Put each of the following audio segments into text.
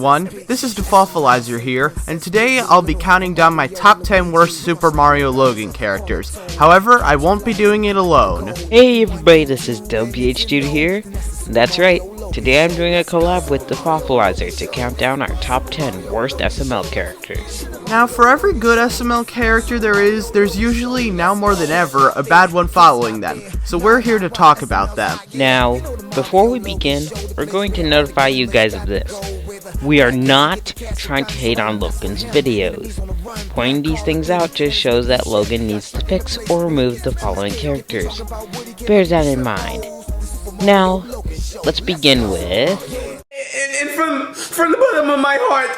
everyone, this is dabhdude here, and today I'll be counting down my top 10 worst Super Mario Logan characters. However, I won't be doing it alone. Hey everybody, this is dabhdude here. That's right, today I'm doing a collab with dabhdude to count down our top 10 worst SML characters. Now, for every good SML character there's usually, now more than ever, a bad one following them. So we're here to talk about them. Now, before we begin, we're going to notify you guys of this. We are not trying to hate on Logan's videos. Pointing these things out just shows that Logan needs to fix or remove the following characters. Bear that in mind. Now, let's begin with... And from the bottom of my heart,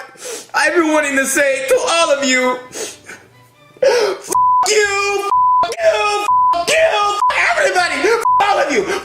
I've been wanting to say to all of you, F*** you, F*** you, F*** you, everybody, F*** all of you.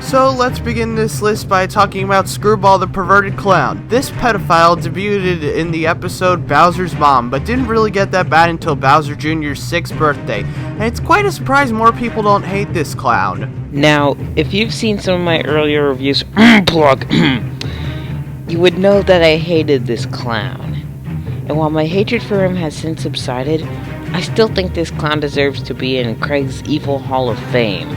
So let's begin this list by talking about Screwball the Perverted Clown. This pedophile debuted in the episode Bowser's Mom, but didn't really get that bad until Bowser Jr.'s 6th birthday, and it's quite a surprise more people don't hate this clown. Now, if you've seen some of my earlier reviews, plug, you would know that I hated this clown. And while my hatred for him has since subsided, I still think this clown deserves to be in Craig's Evil Hall of Fame.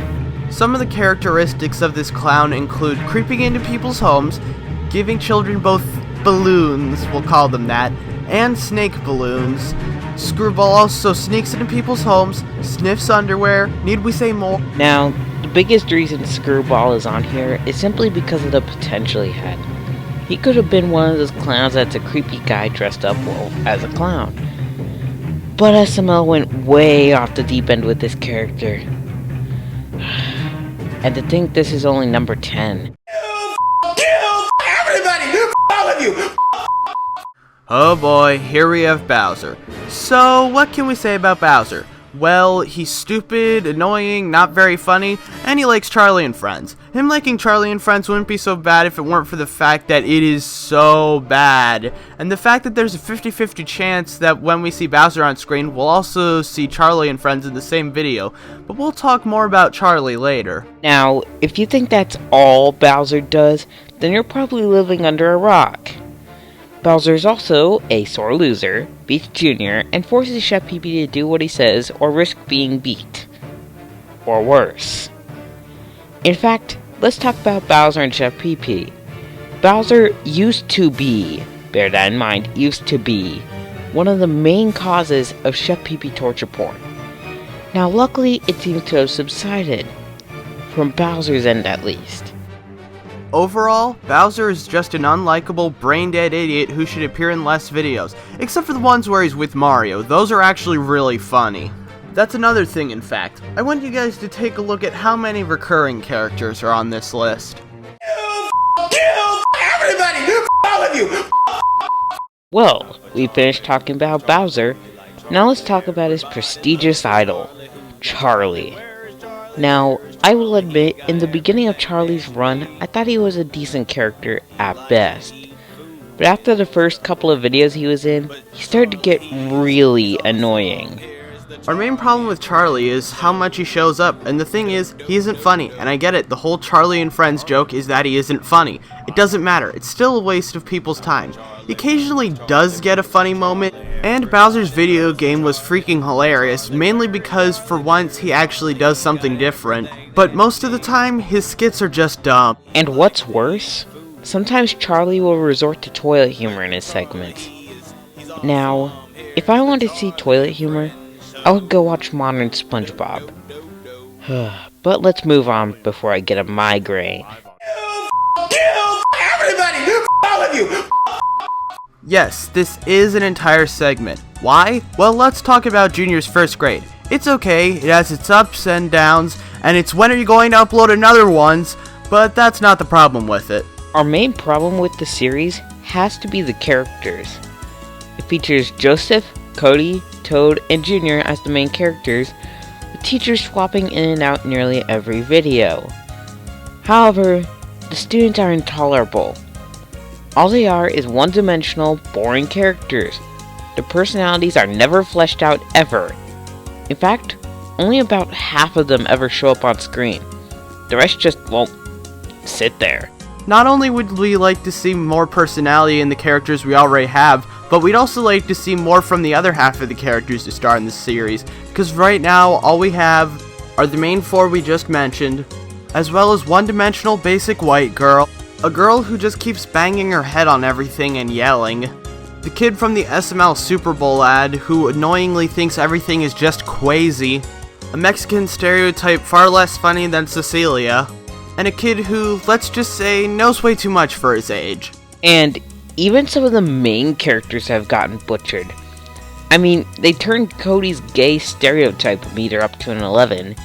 Some of the characteristics of this clown include creeping into people's homes, giving children both balloons, we'll call them that, and snake balloons. Screwball also sneaks into people's homes, sniffs underwear. Need we say more? Now, the biggest reason Screwball is on here is simply because of the potential he had. He could have been one of those clowns that's a creepy guy dressed up well as a clown. But SML went way off the deep end with this character. And to think this is only number 10. Everybody, all of you. Oh boy, here we have Bowser. So, what can we say about Bowser? Well, he's stupid, annoying, not very funny, and he likes Charleyyy and Friends. Him liking Charleyyy and Friends wouldn't be so bad if it weren't for the fact that it is so bad. And the fact that there's a 50-50 chance that when we see Bowser on screen, we'll also see Charleyyy and Friends in the same video. But we'll talk more about Charleyyy later. Now, if you think that's all Bowser does, then you're probably living under a rock. Bowser is also a sore loser, beats Junior, and forces Chef Pee-Pee to do what he says or risk being beat. Or worse. In fact, let's talk about Bowser and Chef Pee-Pee. Bowser used to be, bear that in mind, used to be, one of the main causes of Chef Pee-Pee torture porn. Now luckily it seems to have subsided, from Bowser's end at least. Overall, Bowser is just an unlikable, brain-dead idiot who should appear in less videos, except for the ones where he's with Mario. Those are actually really funny. That's another thing, in fact. I want you guys to take a look at how many recurring characters are on this list. Everybody, all of you. Well, we finished talking about Bowser. Now let's talk about his prestigious idol, Charleyyy. Now, I will admit, in the beginning of Charley's run, I thought he was a decent character at best. But after the first couple of videos he was in, he started to get really annoying. Our main problem with Charleyyy is how much he shows up, and the thing is, he isn't funny, and I get it, the whole Charleyyy and Friends joke is that he isn't funny. It doesn't matter, it's still a waste of people's time. He occasionally does get a funny moment, and Bowser's video game was freaking hilarious, mainly because for once he actually does something different, but most of the time, his skits are just dumb. And what's worse, sometimes Charleyyy will resort to toilet humor in his segments. Now, if I want to see toilet humor, I would go watch Modern SpongeBob. But let's move on before I get a migraine. Everybody, all of you. Yes, this is an entire segment. Why? Well, let's talk about Junior's first grade. It's okay, it has its ups and downs, and it's when are you going to upload another ones, but that's not the problem with it. Our main problem with the series has to be the characters. It features Joseph, Cody, Toad, and Junior as the main characters, with teachers swapping in and out nearly every video. However, the students are intolerable. All they are is one-dimensional, boring characters. Their personalities are never fleshed out ever. In fact, only about half of them ever show up on screen. The rest just, well, sit there. Not only would we like to see more personality in the characters we already have, but we'd also like to see more from the other half of the characters to star in this series, because right now all we have are the main 4 we just mentioned, as well as one-dimensional basic white girl, a girl who just keeps banging her head on everything and yelling, the kid from the SML Super Bowl ad who annoyingly thinks everything is just crazy, a Mexican stereotype far less funny than Cecilia, and a kid who, let's just say, knows way too much for his age. And even some of the main characters have gotten butchered. I mean, they turned Cody's gay stereotype meter up to an 11,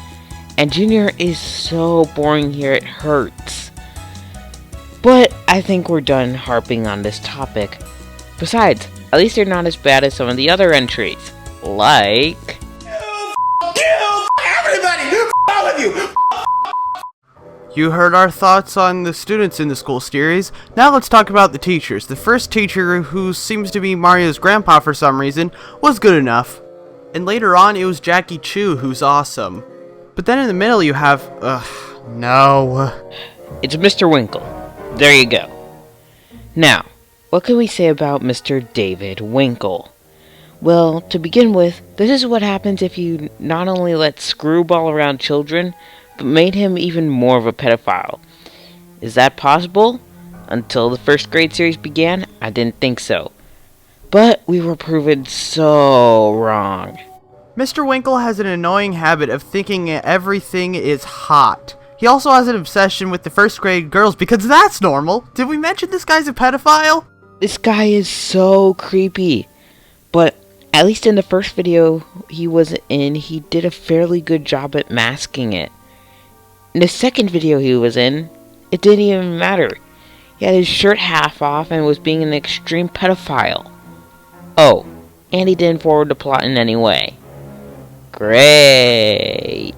and Junior is so boring here it hurts. But I think we're done harping on this topic. Besides, at least they're not as bad as some of the other entries. Like... Kill everybody! All of you! You heard our thoughts on the students in the school series. Now let's talk about the teachers. The first teacher, who seems to be Mario's grandpa for some reason, was good enough. And later on, it was Jackie Chu, who's awesome. But then in the middle you have... no. It's Mr. Winkle. There you go. Now, what can we say about Mr. David Winkle? Well, to begin with, this is what happens if you not only let Screwball around children, but made him even more of a pedophile. Is that possible? Until the first grade series began, I didn't think so. But we were proven so wrong. Mr. Winkle has an annoying habit of thinking everything is hot. He also has an obsession with the first grade girls because that's normal. Did we mention this guy's a pedophile? This guy is so creepy. But at least in the first video he was in, he did a fairly good job at masking it. In the second video he was in, it didn't even matter. He had his shirt half off and was being an extreme pedophile. Oh, and he didn't forward the plot in any way. Great.